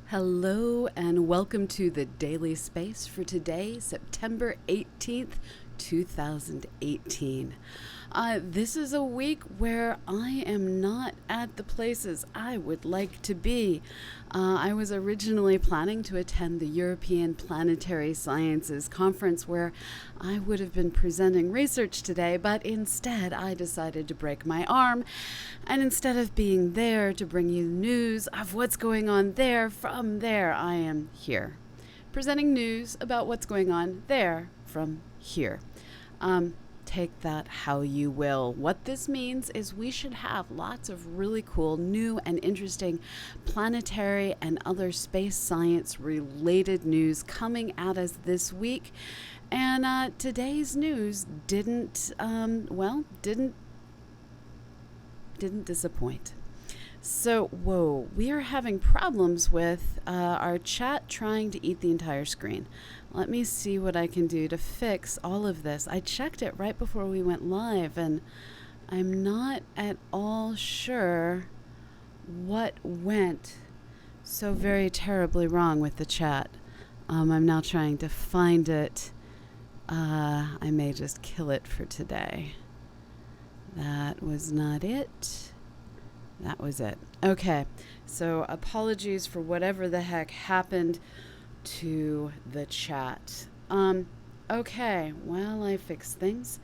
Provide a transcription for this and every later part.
Hello and welcome to the Daily Space for today, September 18th, 2018. This is a week where I am not at the places I would like to be. I was originally planning to attend the European Planetary Sciences Conference where I would have been presenting research today, but instead I decided to break my arm. And instead of being there to bring you news of what's going on there, from there I am here, presenting news about what's going on there from here. Take that how you will. What this means is we should have lots of really cool, new, and interesting planetary and other space science related news coming at us this week. And today's news didn't disappoint. So, whoa, we are having problems with our chat trying to eat the entire screen. Let me see what I can do to fix all of this. I checked it right before we went live, and I'm not at all sure what went so very terribly wrong with the chat. I'm now trying to find it. I may just kill it for today. That was not it. That was it. Okay, so apologies for whatever the heck happened to the chat. Okay, well, I fixed things.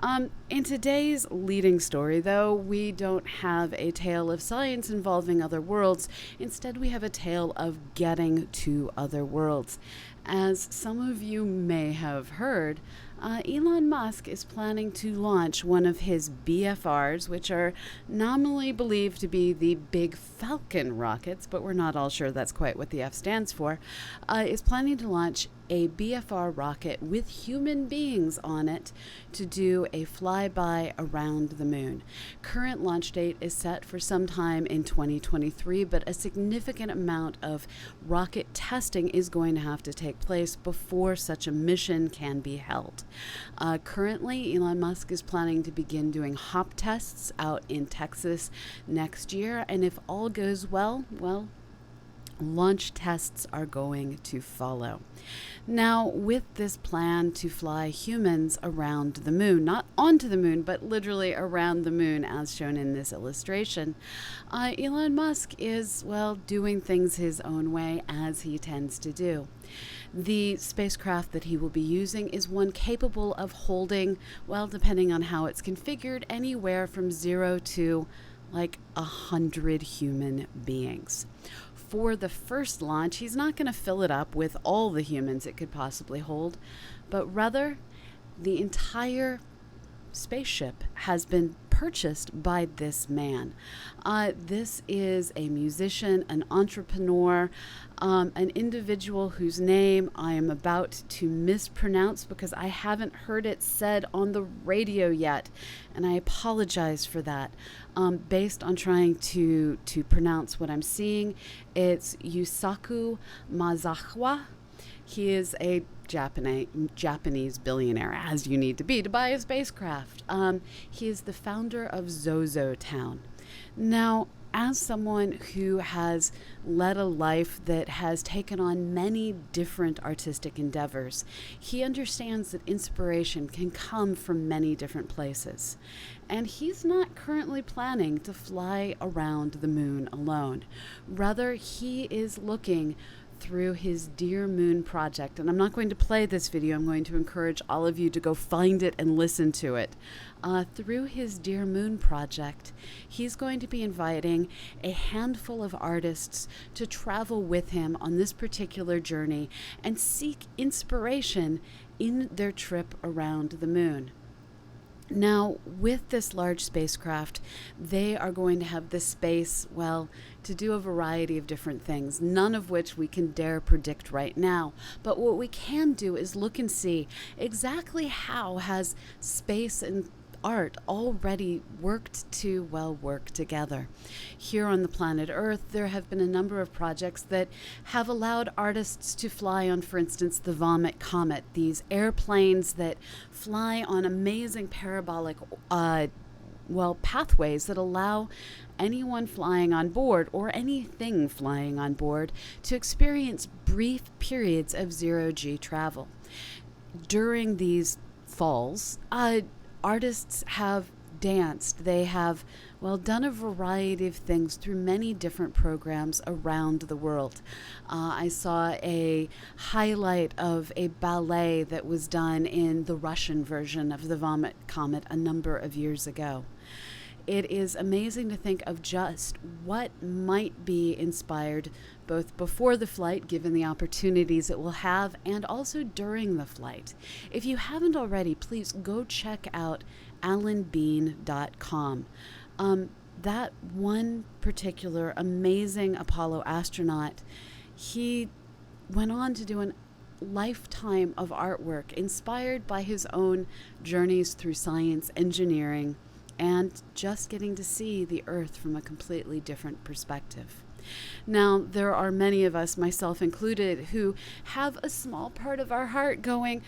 In today's leading story, though, we don't have a tale of science involving other worlds. Instead, we have a tale of getting to other worlds. As some of you may have heard, Elon Musk is planning to launch one of his BFRs, which are nominally believed to be the Big Falcon rockets, but we're not all sure that's quite what the F stands for, is planning to launch a BFR rocket with human beings on it to do a flyby around the moon. Current launch date is set for sometime in 2023, but a significant amount of rocket testing is going to have to take place before such a mission can be held. Currently, Elon Musk is planning to begin doing hop tests out in Texas next year, and if all goes well, launch tests are going to follow. Now, with this plan to fly humans around the moon, not onto the moon, but literally around the moon, as shown in this illustration, Elon Musk is, doing things his own way, as he tends to do. The spacecraft that he will be using is one capable of holding, depending on how it's configured, anywhere from 0 to 100 human beings. For the first launch, he's not going to fill it up with all the humans it could possibly hold, but rather the entire spaceship has been purchased by this man. This is a musician, an entrepreneur, an individual whose name I am about to mispronounce because I haven't heard it said on the radio yet, and I apologize for that. Based on trying to pronounce what I'm seeing, it's Yusaku Mazawa. He is a Japanese billionaire, as you need to be to buy a spacecraft. He is the founder of Zozo Town. Now, as someone who has led a life that has taken on many different artistic endeavors, he understands that inspiration can come from many different places. And he's not currently planning to fly around the moon alone. Rather, he is looking through his Dear Moon project. And I'm not going to play this video. I'm going to encourage all of you to go find it and listen to it. Through his Dear Moon project, he's going to be inviting a handful of artists to travel with him on this particular journey and seek inspiration in their trip around the moon. Now, with this large spacecraft, they are going to have the space, to do a variety of different things, none of which we can dare predict right now. But what we can do is look and see exactly how has space and art already work together. Here on the planet Earth, there have been a number of projects that have allowed artists to fly on, for instance, the Vomit Comet, these airplanes that fly on amazing parabolic pathways that allow anyone flying on board or anything flying on board to experience brief periods of zero-G travel. During these falls, artists have danced. They have, done a variety of things through many different programs around the world. I saw a highlight of a ballet that was done in the Russian version of the Vomit Comet a number of years ago. It is amazing to think of just what might be inspired both before the flight, given the opportunities it will have, and also during the flight. If you haven't already, please go check out alanbean.com. That one particular amazing Apollo astronaut, he went on to do a lifetime of artwork inspired by his own journeys through science, engineering, and just getting to see the Earth from a completely different perspective. Now, there are many of us, myself included, who have a small part of our heart going,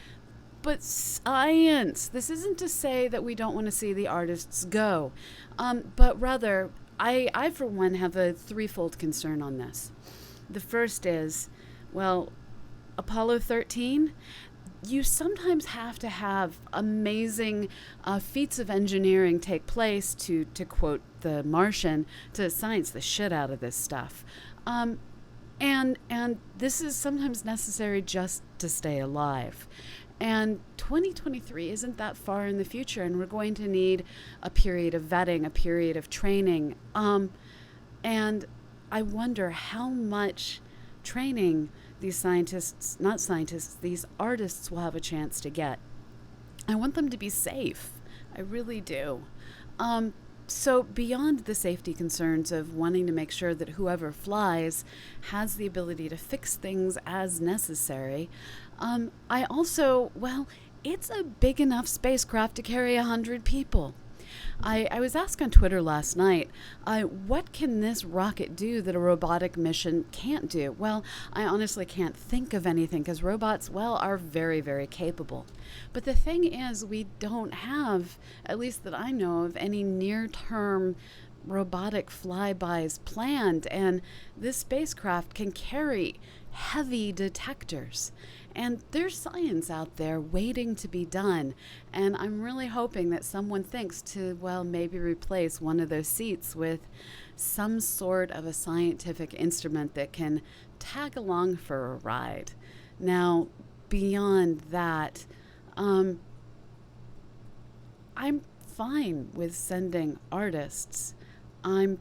but science. This isn't to say that we don't want to see the artists go, but rather, I for one have a threefold concern on this. The first is, Apollo 13, you sometimes have to have amazing feats of engineering take place to quote The Martian, to science the shit out of this stuff. And this is sometimes necessary just to stay alive. And 2023 isn't that far in the future, and we're going to need a period of vetting, a period of training. And I wonder how much training these these artists will have a chance to get. I want them to be safe. I really do. So beyond the safety concerns of wanting to make sure that whoever flies has the ability to fix things as necessary, I also, it's a big enough spacecraft to carry 100 people. I was asked on Twitter last night, what can this rocket do that a robotic mission can't do? Well, I honestly can't think of anything because robots, are very, very capable. But the thing is, we don't have, at least that I know of, any near-term robotic flybys planned, and this spacecraft can carry heavy detectors. And there's science out there waiting to be done. And I'm really hoping that someone thinks to, maybe replace one of those seats with some sort of a scientific instrument that can tag along for a ride. Now, beyond that, I'm fine with sending artists. I'm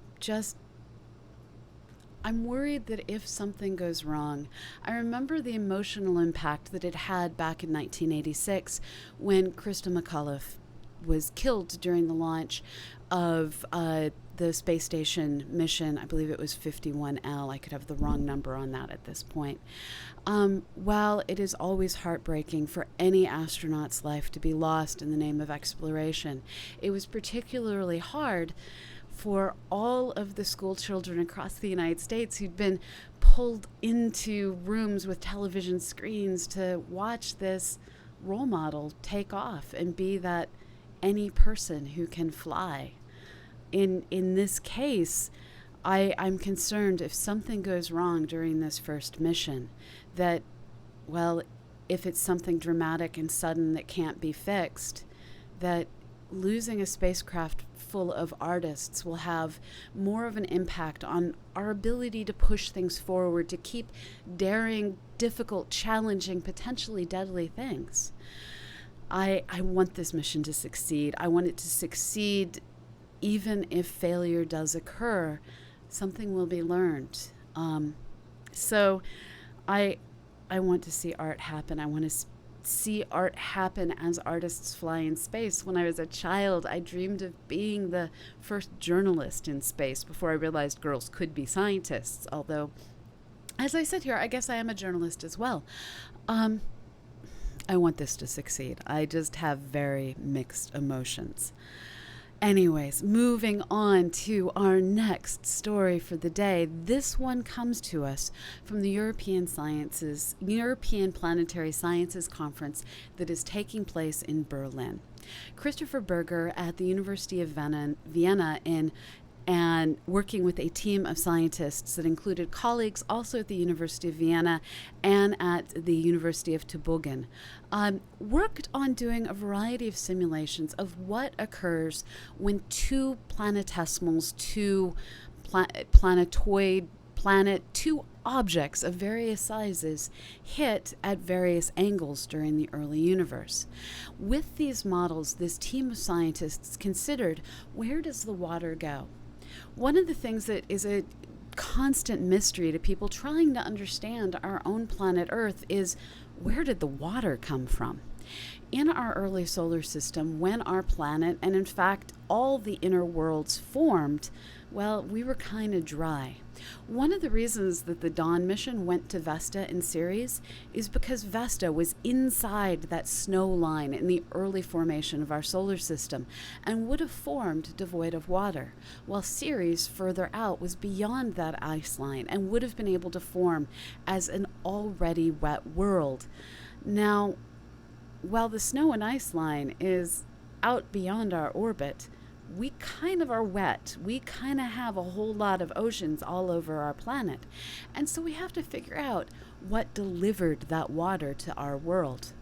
worried that if something goes wrong, I remember the emotional impact that it had back in 1986 when Krista McAuliffe was killed during the launch of the space station mission. I believe it was 51L. I could have the wrong number on that at this point. While it is always heartbreaking for any astronaut's life to be lost in the name of exploration, it was particularly hard for all of the school children across the United States who'd been pulled into rooms with television screens to watch this role model take off and be that any person who can fly. In this case, I'm concerned if something goes wrong during this first mission, that, if it's something dramatic and sudden that can't be fixed, that losing a spacecraft full of artists will have more of an impact on our ability to push things forward, to keep daring, difficult, challenging, potentially deadly things. I want this mission to succeed. I want it to succeed even if failure does occur. Something will be learned. So I want to see art happen. I want to see art happen as artists fly in space. When I was a child, I dreamed of being the first journalist in space before I realized girls could be scientists. Although, as I sit here, I guess I am a journalist as well. I want this to succeed. I just have very mixed emotions. Anyways, moving on to our next story for the day. This one comes to us from the European Planetary Sciences Conference that is taking place in Berlin. Christopher Berger at the University of Vienna and working with a team of scientists that included colleagues also at the University of Vienna and at the University of Tübingen, worked on doing a variety of simulations of what occurs when two planetesimals, two two objects of various sizes hit at various angles during the early universe. With these models, this team of scientists considered, where does the water go? One of the things that is a constant mystery to people trying to understand our own planet Earth is, where did the water come from? In our early solar system, when our planet, and in fact all the inner worlds formed, well, we were kind of dry. One of the reasons that the Dawn mission went to Vesta in Ceres is because Vesta was inside that snow line in the early formation of our solar system and would have formed devoid of water, while Ceres further out was beyond that ice line and would have been able to form as an already wet world. Now, while the snow and ice line is out beyond our orbit, we kind of are wet. We kind of have a whole lot of oceans all over our planet. And so we have to figure out what delivered that water to our world.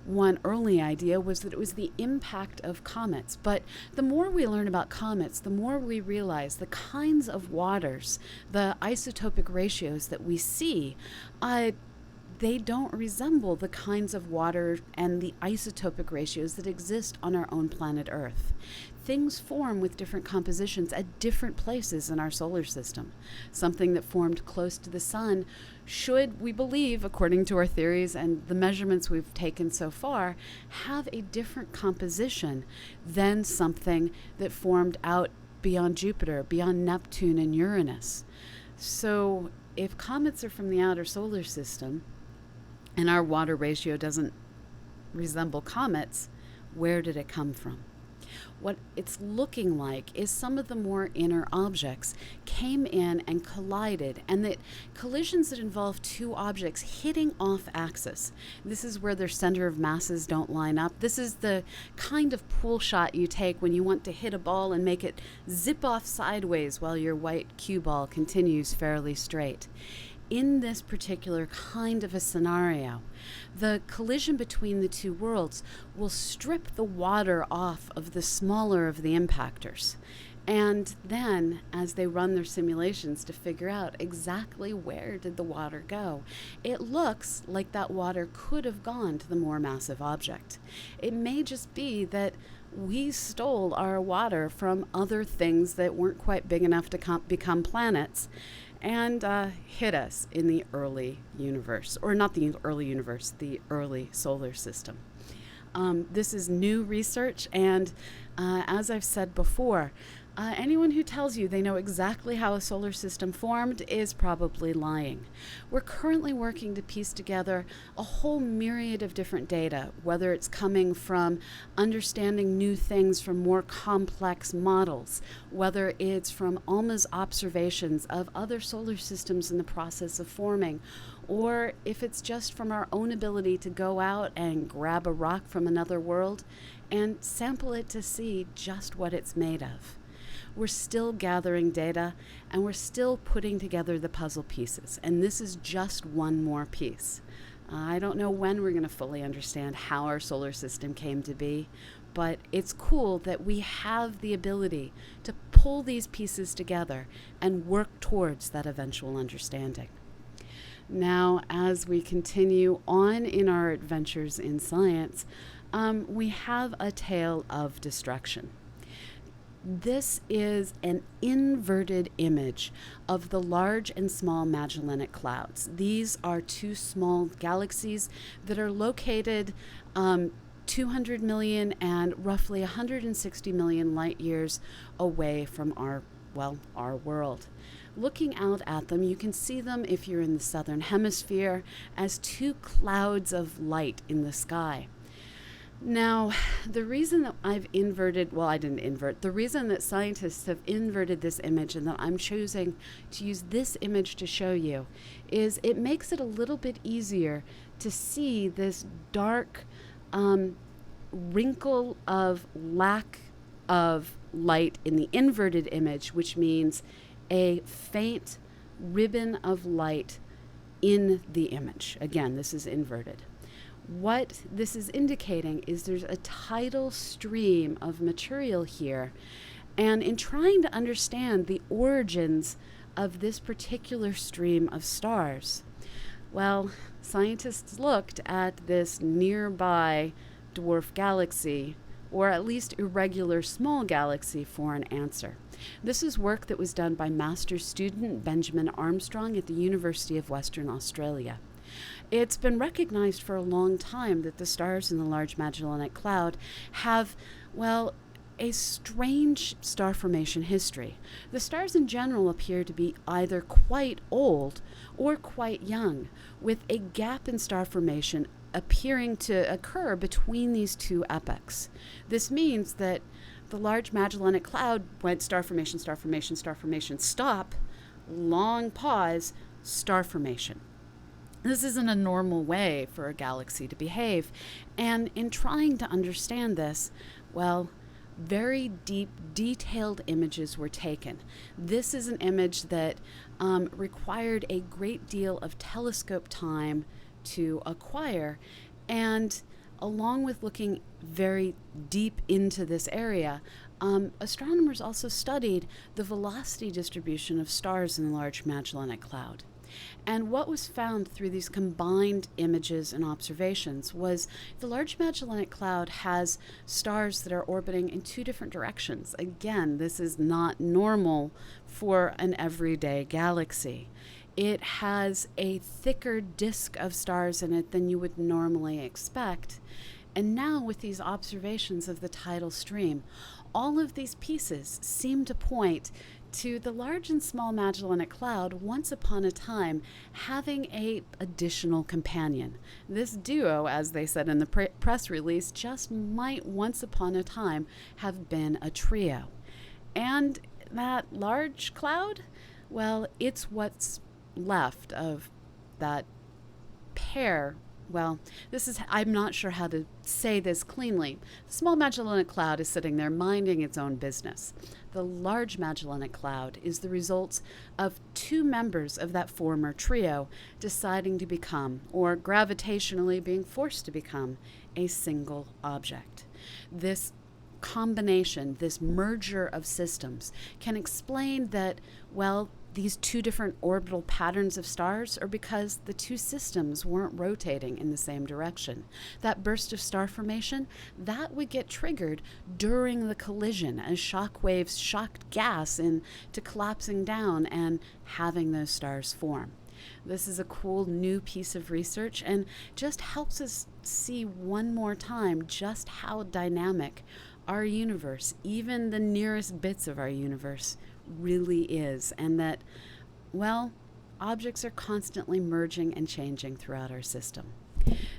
One early idea was that it was the impact of comets. But the more we learn about comets, the more we realize the kinds of waters, the isotopic ratios that we see, they don't resemble the kinds of water and the isotopic ratios that exist on our own planet Earth. Things form with different compositions at different places in our solar system. Something that formed close to the sun should, we believe, according to our theories and the measurements we've taken so far, have a different composition than something that formed out beyond Jupiter, beyond Neptune and Uranus. So if comets are from the outer solar system, and our water ratio doesn't resemble comets, where did it come from? What it's looking like is some of the more inner objects came in and collided, and that collisions that involve two objects hitting off axis. This is where their center of masses don't line up. This is the kind of pool shot you take when you want to hit a ball and make it zip off sideways while your white cue ball continues fairly straight. In this particular kind of a scenario, the collision between the two worlds will strip the water off of the smaller of the impactors. And then, as they run their simulations to figure out exactly where did the water go, it looks like that water could have gone to the more massive object. It may just be that we stole our water from other things that weren't quite big enough to become planets, and hit us in the early universe, or not the early universe, the early solar system. This is new research, and as I've said before, anyone who tells you they know exactly how a solar system formed is probably lying. We're currently working to piece together a whole myriad of different data, whether it's coming from understanding new things from more complex models, whether it's from ALMA's observations of other solar systems in the process of forming, or if it's just from our own ability to go out and grab a rock from another world and sample it to see just what it's made of. We're still gathering data, and we're still putting together the puzzle pieces, and this is just one more piece. I don't know when we're going to fully understand how our solar system came to be, but it's cool that we have the ability to pull these pieces together and work towards that eventual understanding. Now, as we continue on in our adventures in science, we have a tale of destruction. This is an inverted image of the Large and Small Magellanic Clouds. These are two small galaxies that are located 200 million and roughly 160 million light years away from our world. Looking out at them, you can see them, if you're in the southern hemisphere, as two clouds of light in the sky. Now, the reason that the reason that scientists have inverted this image and that I'm choosing to use this image to show you is it makes it a little bit easier to see this dark wrinkle of lack of light in the inverted image, which means a faint ribbon of light in the image. Again, this is inverted. What this is indicating is there's a tidal stream of material here. And in trying to understand the origins of this particular stream of stars, well, scientists looked at this nearby dwarf galaxy, or at least irregular small galaxy, for an answer. This is work that was done by master's student Benjamin Armstrong at the University of Western Australia. It's been recognized for a long time that the stars in the Large Magellanic Cloud have, well, a strange star formation history. The stars in general appear to be either quite old or quite young, with a gap in star formation appearing to occur between these two epochs. This means that the Large Magellanic Cloud went star formation, star formation, star formation, stop, long pause, star formation. This isn't a normal way for a galaxy to behave. And in trying to understand this, well, very deep, detailed images were taken. This is an image that required a great deal of telescope time to acquire. And along with looking very deep into this area, astronomers also studied the velocity distribution of stars in the Large Magellanic Cloud. And what was found through these combined images and observations was the Large Magellanic Cloud has stars that are orbiting in two different directions. Again, this is not normal for an everyday galaxy. It has a thicker disk of stars in it than you would normally expect. And now with these observations of the tidal stream, all of these pieces seem to point to the Large and Small Magellanic Cloud once upon a time having a additional companion. This duo, as they said in the press release, just might once upon a time have been a trio. And that large cloud, well, it's what's left of that pair. Well, I'm not sure how to say this cleanly. The Small Magellanic Cloud is sitting there minding its own business. The Large Magellanic Cloud is the result of two members of that former trio deciding to become, or gravitationally being forced to become, a single object. This combination, this merger of systems, can explain that, well, these two different orbital patterns of stars are because the two systems weren't rotating in the same direction. That burst of star formation, that would get triggered during the collision as shock waves shocked gas into collapsing down and having those stars form. This is a cool new piece of research and just helps us see one more time just how dynamic our universe, even the nearest bits of our universe, really is, and that, well, objects are constantly merging and changing throughout our system.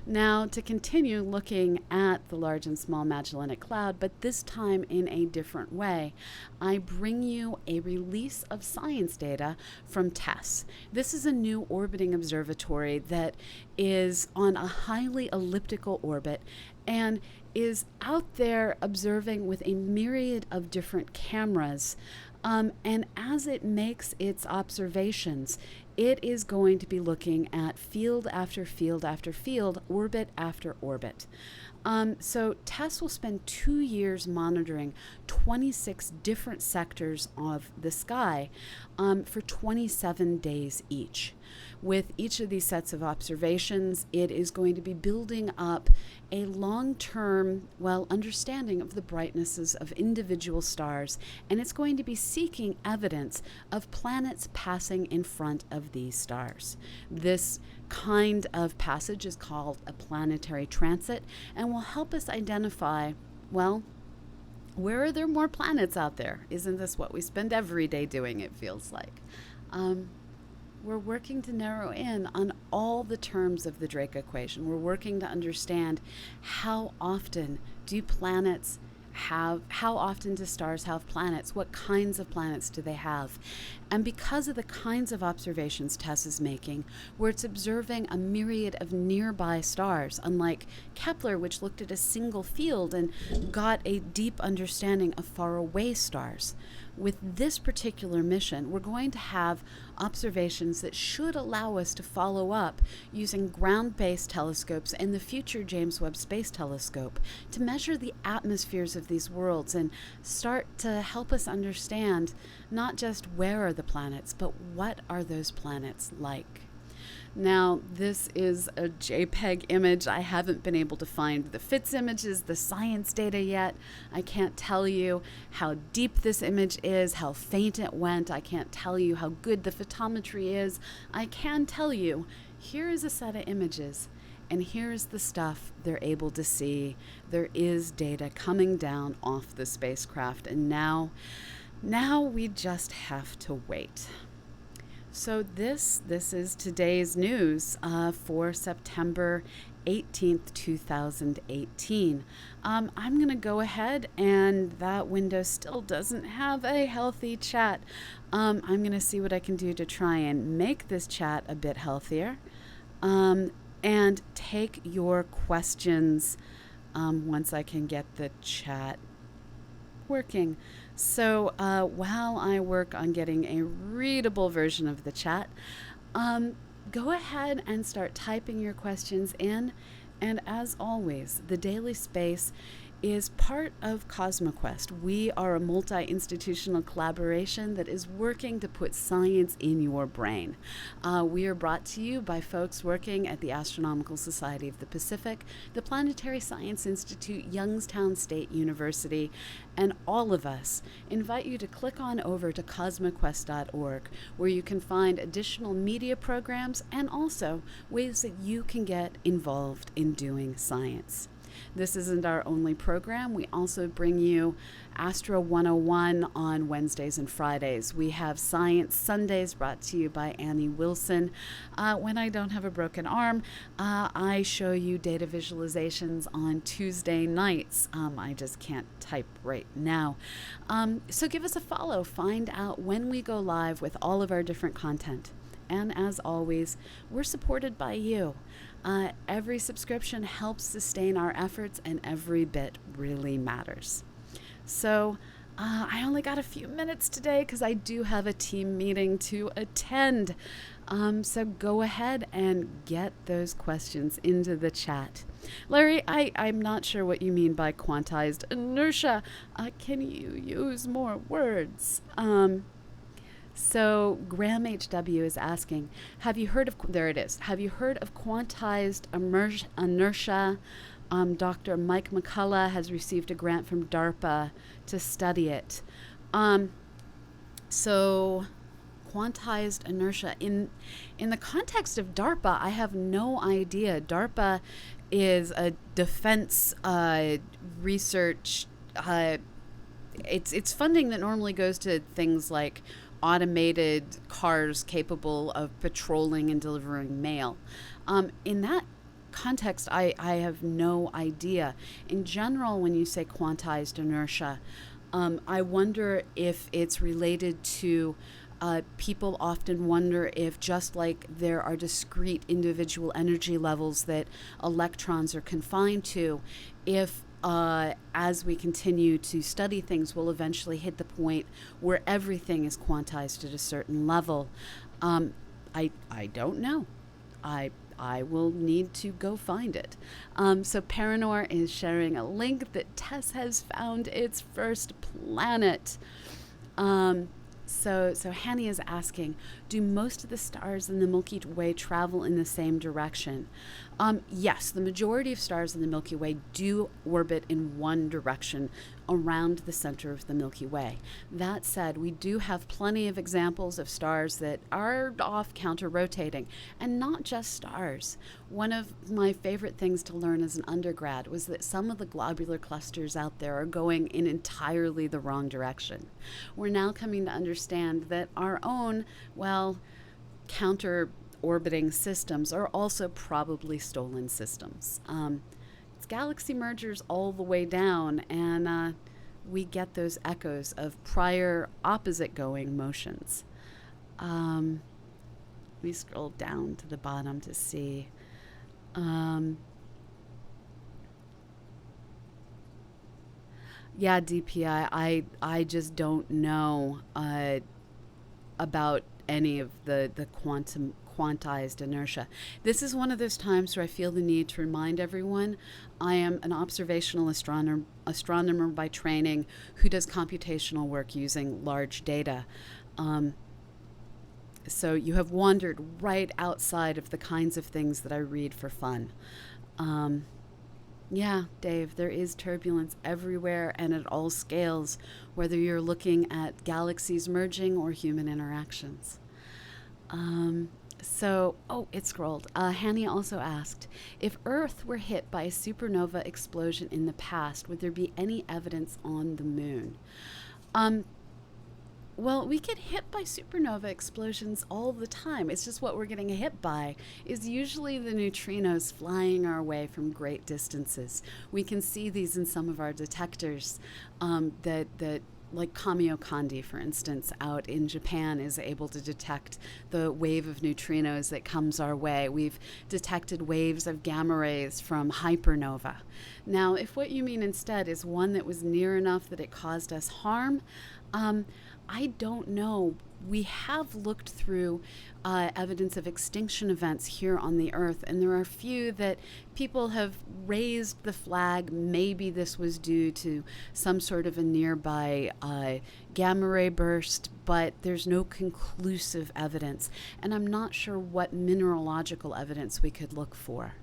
Now, to continue looking at the Large and Small Magellanic Cloud, but this time in a different way, I bring you a release of science data from TESS. This is a new orbiting observatory that is on a highly elliptical orbit and is out there observing with a myriad of different cameras. And as it makes its observations, it is going to be looking at field after field after field, orbit after orbit. So TESS will spend 2 years monitoring 26 different sectors of the sky for 27 days each. With each of these sets of observations, it is going to be building up a long-term, understanding of the brightnesses of individual stars, and it's going to be seeking evidence of planets passing in front of these stars. This kind of passage is called a planetary transit and will help us identify, where are there more planets out there? Isn't this what we spend every day doing, it feels like? We're working to narrow in on all the terms of the Drake equation. We're working to understand how often do planets how often do stars have planets? What kinds of planets do they have? And because of the kinds of observations Tess is making, where it's observing a myriad of nearby stars, unlike Kepler, which looked at a single field and got a deep understanding of faraway stars. With this particular mission, we're going to have observations that should allow us to follow up using ground-based telescopes and the future James Webb Space Telescope to measure the atmospheres of these worlds and start to help us understand not just where are the planets, but what are those planets like. Now, this is a JPEG image. I haven't been able to find the FITS images, the science data yet. I can't tell you how deep this image is, how faint it went. I can't tell you how good the photometry is. I can tell you, here is a set of images, and here's the stuff they're able to see. There is data coming down off the spacecraft, and now we just have to wait. So this is today's news for September 18th, 2018. I'm going to go ahead, and that window still doesn't have a healthy chat. I'm going to see what I can do to try and make this chat a bit healthier and take your questions once I can get the chat working. So while I work on getting a readable version of the chat, go ahead and start typing your questions in. And as always, the Daily Space is part of CosmoQuest. We are a multi-institutional collaboration that is working to put science in your brain. We are brought to you by folks working at the Astronomical Society of the Pacific, the Planetary Science Institute, Youngstown State University, and all of us invite you to click on over to cosmoquest.org, where you can find additional media programs and also ways that you can get involved in doing science. This isn't our only program. We also bring you Astro 101 on Wednesdays and Fridays. We have Science Sundays brought to you by Annie Wilson. When I don't have a broken arm, I show you data visualizations on Tuesday nights. I just can't type right now. So give us a follow. Find out when we go live with all of our different content. And as always, we're supported by you. Every subscription helps sustain our efforts, and every bit really matters. So I only got a few minutes today because I do have a team meeting to attend. So go ahead and get those questions into the chat. Larry, I'm not sure what you mean by quantized inertia. Can you use more words? So Graham HW is asking, have you heard of quantized inertia? Dr. Mike McCullough has received a grant from DARPA to study it. So quantized inertia, in the context of DARPA, I have no idea. DARPA is a defense research, it's funding that normally goes to things like automated cars capable of patrolling and delivering mail. In that context, I have no idea. In general, when you say quantized inertia, I wonder if it's related to people often wonder if, just like there are discrete individual energy levels that electrons are confined to, if as we continue to study things, we'll eventually hit the point where everything is quantized at a certain level. I don't know. I will need to go find it. So Paranor is sharing a link that Tess has found its first planet. So Hanny is asking, do most of the stars in the Milky Way travel in the same direction? Yes, the majority of stars in the Milky Way do orbit in one direction around the center of the Milky Way. That said, we do have plenty of examples of stars that are off counter-rotating, and not just stars. One of my favorite things to learn as an undergrad was that some of the globular clusters out there are going in entirely the wrong direction. We're now coming to understand that our own, counter-orbiting systems are also probably stolen systems. It's galaxy mergers all the way down, and we get those echoes of prior opposite going motions. We scroll down to the bottom to see. Yeah, DPI, I just don't know about any of the quantized inertia. This is one of those times where I feel the need to remind everyone I am an observational astronomer by training who does computational work using large data. So you have wandered right outside of the kinds of things that I read for fun. Yeah, Dave, there is turbulence everywhere and at all scales, whether you're looking at galaxies merging or human interactions. It scrolled. Hanny also asked, if Earth were hit by a supernova explosion in the past, would there be any evidence on the moon? Well, we get hit by supernova explosions all the time. It's just what we're getting hit by is usually the neutrinos flying our way from great distances. We can see these in some of our detectors that like Kamiokande, for instance, out in Japan is able to detect the wave of neutrinos that comes our way. We've detected waves of gamma rays from hypernova. Now, if what you mean instead is one that was near enough that it caused us harm, I don't know. We have looked through evidence of extinction events here on the Earth, and there are a few that people have raised the flag. Maybe this was due to some sort of a nearby gamma ray burst, but there's no conclusive evidence, and I'm not sure what mineralogical evidence we could look for.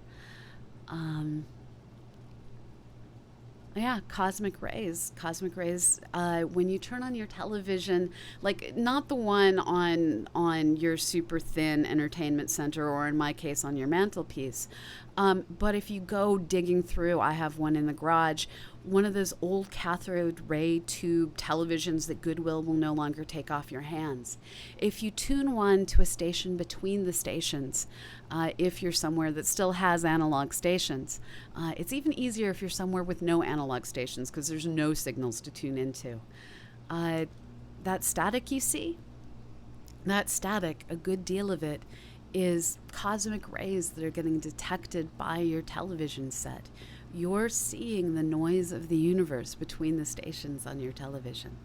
Yeah, cosmic rays. Cosmic rays. When you turn on your television, like not the one on your super thin entertainment center, or in my case on your mantelpiece, but if you go digging through, I have one in the garage, one of those old cathode ray tube televisions that Goodwill will no longer take off your hands. If you tune one to a station between the stations, if you're somewhere that still has analog stations, it's even easier if you're somewhere with no analog stations because there's no signals to tune into. That static you see, that static, a good deal of it is cosmic rays that are getting detected by your television set. You're seeing the noise of the universe between the stations on your television.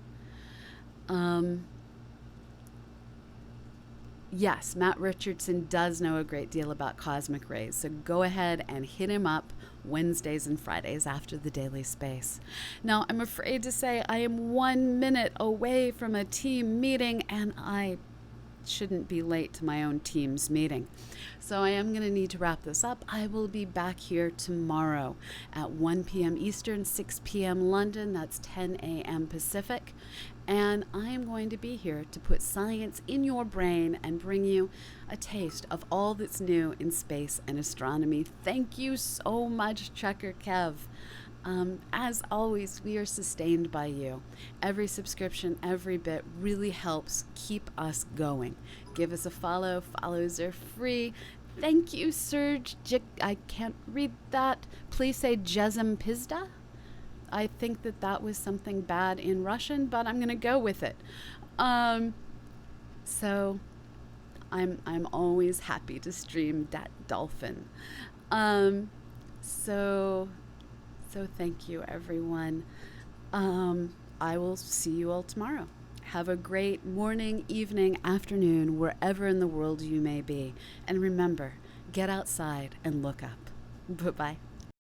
Yes, Matt Richardson does know a great deal about cosmic rays, so go ahead and hit him up Wednesdays and Fridays after the Daily Space. Now, I'm afraid to say I am 1 minute away from a team meeting, and I shouldn't be late to my own team's meeting. So I am going to need to wrap this up. I will be back here tomorrow at 1 p.m. Eastern, 6 p.m. London. That's 10 a.m. Pacific. And I am going to be here to put science in your brain and bring you a taste of all that's new in space and astronomy. Thank you so much, Checker Kev. As always, we are sustained by you. Every subscription, every bit really helps keep us going. Give us a follow. Follows are free. Thank you, Serge. I can't read that. Please say Jezem Pizda. I think that was something bad in Russian, but I'm going to go with it. So I'm always happy to stream that dolphin. So thank you, everyone. I will see you all tomorrow. Have a great morning, evening, afternoon, wherever in the world you may be. And remember, get outside and look up. Bye-bye.